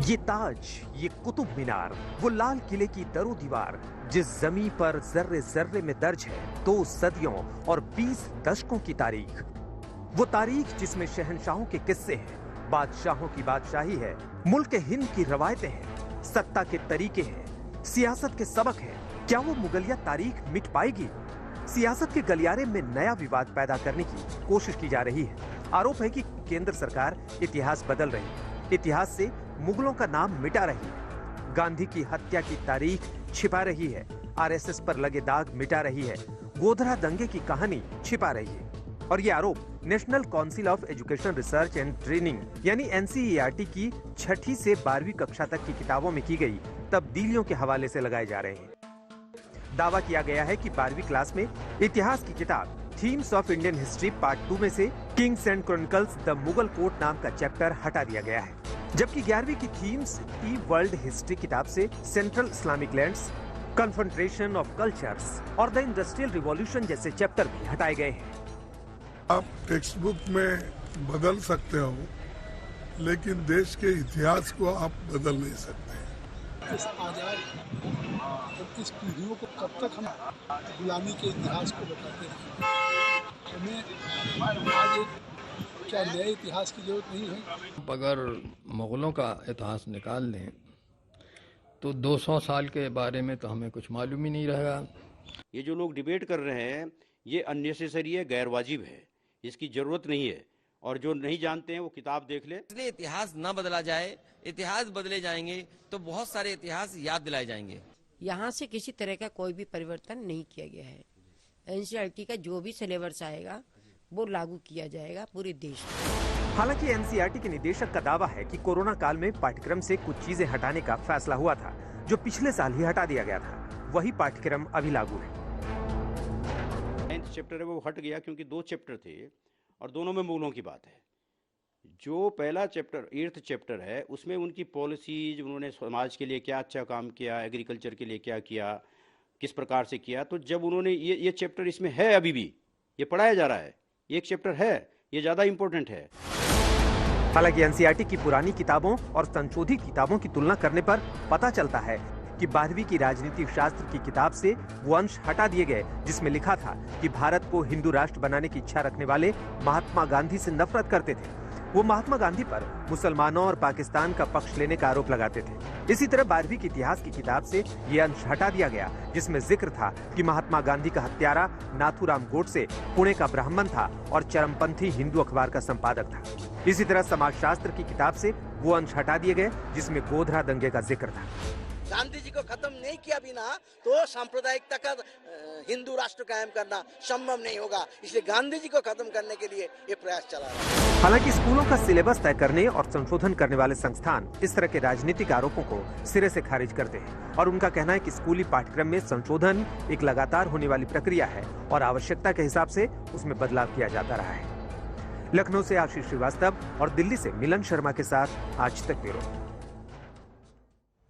ये ताज, ये कुतुब मीनार, वो लाल किले की दरो दीवार जिस जमीन पर जर्रे जर्रे में दर्ज है 2 सदियों और 20 दशकों की तारीख। वो तारीख जिसमें शहंशाहों के किस्से हैं, बादशाहों की बादशाही है, मुल्क हिंद की रवायतें हैं, सत्ता के तरीके हैं, सियासत के सबक हैं। क्या वो मुगलिया तारीख मिट पाएगी? सियासत के गलियारे में नया विवाद पैदा करने की कोशिश की जा रही है। आरोप है कि केंद्र सरकार इतिहास बदल रही है, इतिहास से मुगलों का नाम मिटा रही है, गांधी की हत्या की तारीख छिपा रही है, आरएसएस पर लगे दाग मिटा रही है, गोधरा दंगे की कहानी छिपा रही है। और ये आरोप national council of education research and training यानी एनसीईआरटी की 6ठी से 12वीं कक्षा तक की किताबों में की गई तब्दीलियों के हवाले से लगाए जा रहे हैं। दावा किया गया है कि 12वीं क्लास में इतिहास की किताब themes of Indian history part 2 में से Kings and chronicles the Mughal court नाम का चैप्टर हटा दिया गया है, जबकि 11वीं की थीम्स ई वर्ल्ड हिस्ट्री किताब से central Islamic lands, confrontation of cultures और द इंडस्ट्रियल रिवॉल्यूशन जैसे चैप्टर भी हटाए गए हैं। आप टेक्स्ट बुक में बदल सकते हो, लेकिन देश के इतिहास को आप बदल नहीं सकते। इस आजाद इस पीढ़ियों को कब तक हम गुलामी के इतिहास को बताते रहेंगे? हमें आज एक क्या नए इतिहास की जरूरत नहीं है। अगर मुग़लों का इतिहास निकाल लें तो 200 साल के बारे में तो हमें कुछ मालूम ही नहीं रहेगा। ये जो लोग डिबेट कर रहे हैं ये अननेसेसरी है, गैर वाजिब है, इसकी जरूरत नहीं है। और जो नहीं जानते हैं वो किताब देख ले। इसलिए इतिहास न बदला जाए, इतिहास बदले जाएंगे तो बहुत सारे इतिहास याद दिलाए जाएंगे। यहाँ से किसी तरह का कोई भी परिवर्तन नहीं किया गया है। एनसीईआरटी का जो भी सिलेबस आएगा वो लागू किया जाएगा पूरे देश में। हालांकि एनसीईआरटी के निदेशक का दावा है कि कोरोना काल में पाठ्यक्रम से कुछ चीजें हटाने का फैसला हुआ था, जो पिछले साल ही हटा दिया गया था। वही पाठ्यक्रम अभी लागू है। 9th चैप्टर है वो हट गया क्योंकि 2 चैप्टर थे और दोनों में मुगलों की बात है। जो पहला चैप्टर 8th चैप्टर है उसमें उनकी पॉलिसीज, उन्होंने समाज के लिए क्या अच्छा काम किया, एग्रीकल्चर के लिए क्या किया, किस प्रकार से किया। तो जब उन्होंने ये चैप्टर इसमें है, अभी भी ये पढ़ाया जा रहा है, एक चैप्टर है, ये ज्यादा इंपॉर्टेंट है। हालांकि एनसीईआरटी की पुरानी किताबों और संशोधित किताबों की तुलना करने पर पता चलता है कि 12वीं की राजनीति शास्त्र की किताब से वो अंश हटा दिए गए जिसमें लिखा था कि भारत को हिंदू राष्ट्र बनाने की इच्छा रखने वाले महात्मा गांधी से नफरत करते थे। वो महात्मा गांधी पर मुसलमानों और पाकिस्तान का पक्ष लेने का आरोप लगाते थे। इसी तरह 12वीं की इतिहास की किताब से ये अंश हटा दिया गया जिसमें जिक्र था कि महात्मा गांधी का हत्यारा नाथूराम गोडसे पुणे का ब्राह्मण था और चरमपंथी हिंदू अखबार का संपादक था। इसी तरह समाजशास्त्र की किताब से वो अंश हटा दिए गए जिसमें गोधरा दंगे का जिक्र था। गांधी जी को खत्म नहीं किया बिना तो सांप्रदायिकता का हिंदू राष्ट्र कायम करना संभव नहीं होगा। इसलिए गांधी जी को खत्म करने के लिए ये प्रयास चला रहा है। हालांकि स्कूलों का सिलेबस तय करने और संशोधन करने वाले संस्थान इस तरह के राजनीतिक आरोपों को सिरे से खारिज करते हैं और उनका कहना है कि स्कूली पाठ्यक्रम में संशोधन एक लगातार होने वाली प्रक्रिया है और आवश्यकता के हिसाब से उसमें बदलाव किया जाता रहा है। लखनऊ से आशीष श्रीवास्तव और दिल्ली से मिलन शर्मा के साथ आज तक ब्यूरो।